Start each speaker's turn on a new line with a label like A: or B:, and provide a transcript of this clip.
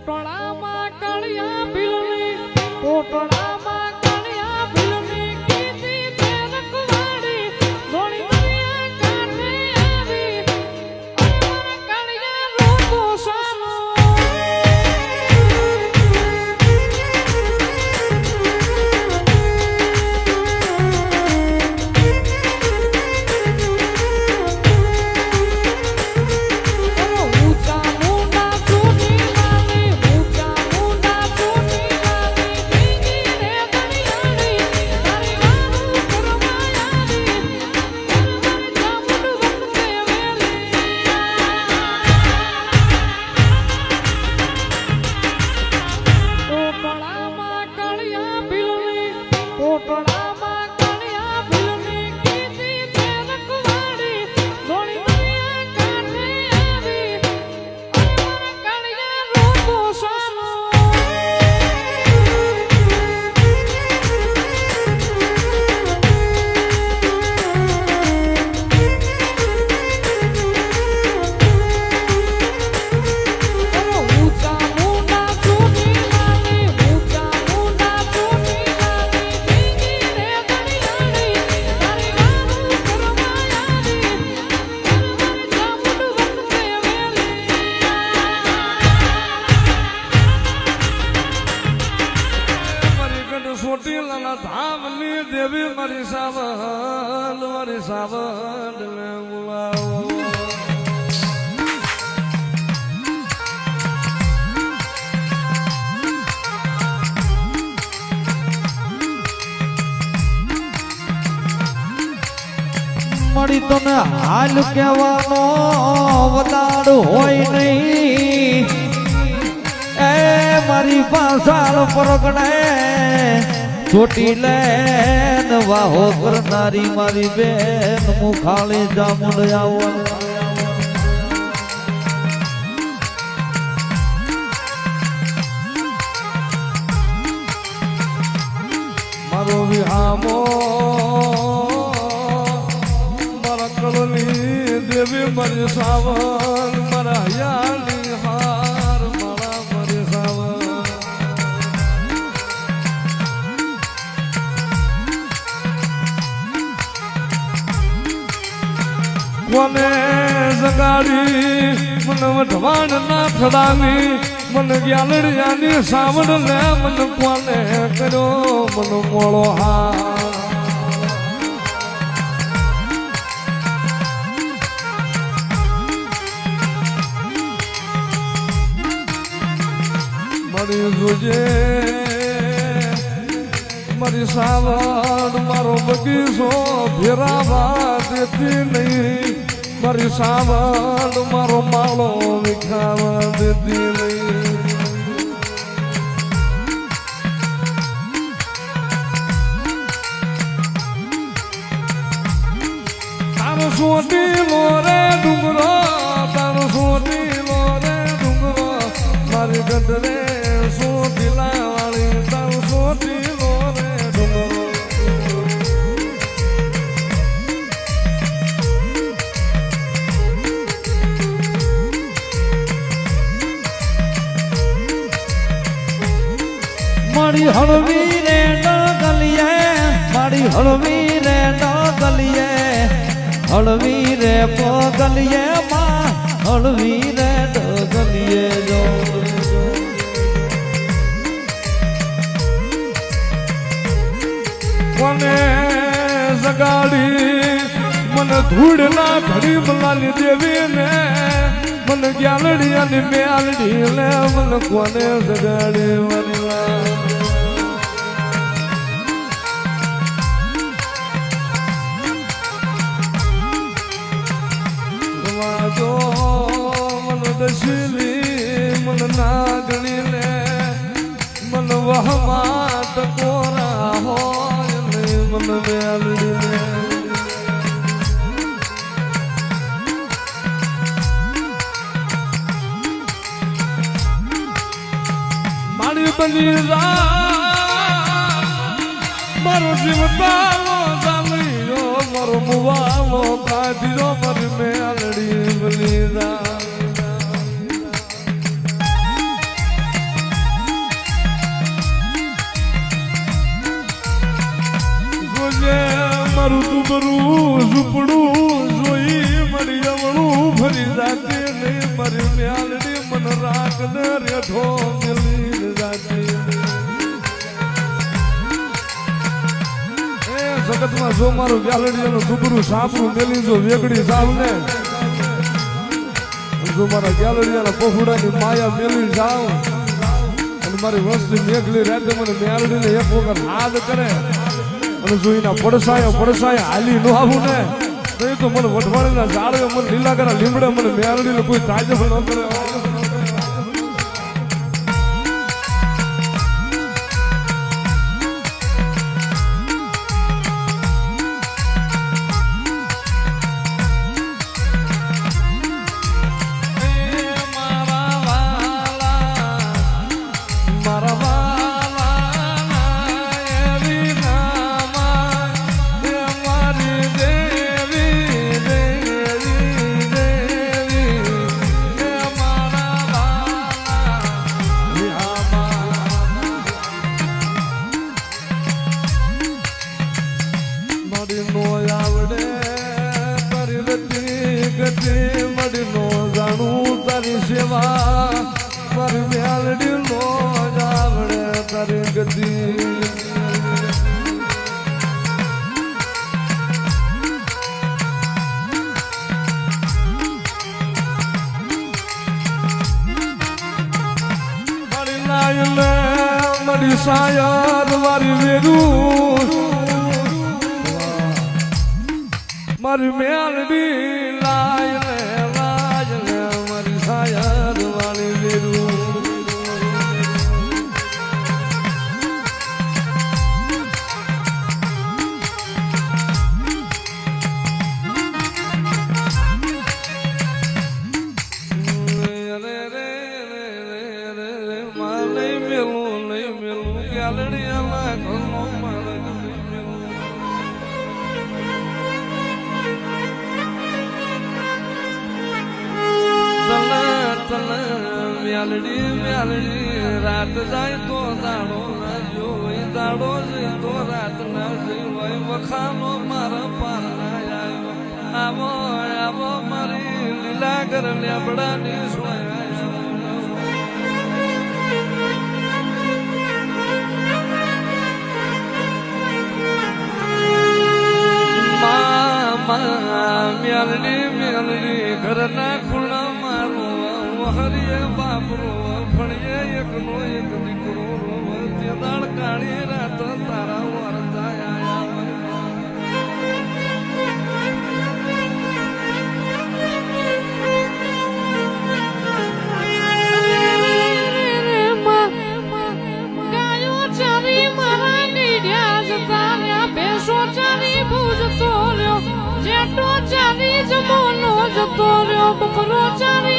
A: પોટળામાં કળિયા ભીલની પોટળામાં કળિયા ભીલની કીધી તે રખવાડી ધોળી દરિયા કાંઠે આવી અમારા કળિયા રોતો સાનો ધામની દેવી મારી સાવન ને બોલાવો
B: મળી તને હાલ કહેવાનો વદાડ હોય નહીં એ મારી પાછળ પરગણે છોટી લે વાહો કરનારી મારી બેન મુખાળી જામુન આવો
A: મારો વિહામો મારા કળની દેવી મારી સાવન મારા હયાની હાર મારા મારી સાવન કોને જગાડી મને વઢવાણ ના થડાવી મને ગ્યાલડિયાની સાવડ લે મને કોને કર્યો મને મોળો હા મારી જોજે મારી સાવડ મારો બગીચો ફેરાવા દેતી નહીં મારી સાવડ મારો માળો વિખાવા દેતી નહીં તારો સોટી લોરે ડુંગરો તારો સોટી લોરે ડુંગરો મારી ગઢરે સોટી લાવાળી તારો સોટી લોરે ડુંગરો
B: મારી હળવી રે ડગલીએ મારી હળવી રે ડગલીએ હળવી રે પગલીએ માં હળવી રે ડગલીએ જો
A: કોને જગાડી મને ધૂળ ના ઘડી મલાની દેવી ને મને ગ્યાલડિયાની મેલડી લે મને કોને જગાડી વનલા જો મને દશલી મને નાગણી લે મને વહમા ટકોરા હોય ને મને મેલડી લે મારી બની મારો જીવતાનો જામ્યો મારો મુવાલો કાઢ્યો મારી મેલડી બની મારું તુબરું ઝૂપડું જોઈ મારી અવળું ફરી જાતી નહીં મારી મ્યાલડી મન રાખ ને રેઠો મેલી જાતી એ જગતમાં જો મારું મ્યાલડીનું તુબરું સાપરું મેલી જો વેગડી જાવ ને જો મારા મ્યાલડીના પફુડાની માયા મેલી જાવ અને મારી વસ્તી મેઘલી રાતે મને મ્યાલડીને એક વખત હાથ કરે અને જો એના પડસાયા હાલી ન આવું ને તો એ તો મને વઢવાડીના ઝાડવે મને લીલા કરા લીમડે મને મેરડીને કોઈ તાજબ ન કરે મારી મ્યાલડી નો જાવડે તારી ગતિ મારી લાયલે મારી સાયર મારી વેરું મારી મ્યાલડી લાયલે મારી સાયર વાળી વેરું મ્યાલડી રાત જાય તો દાડો ના જોઈ દાડો જઈ તો રાત ના જોઈ વખાનો મારા પાર ના આવ્યો આવો મારી લીલા ઘર લેબડાની સોયા મ્યાલડી ઘરના ખૂણા મારું હરિયે બાપરો ફળીએ એકનો એક દીકરો તે દાળ કાળી રાત તારા વરતા
C: ગાયો ચારી મારા નીડ્યા જતા રહ્યા બેસો ચારી ભૂજ તોર્યો જેટો ચારી જમોનો જતો રહ્યો બકરો ચારી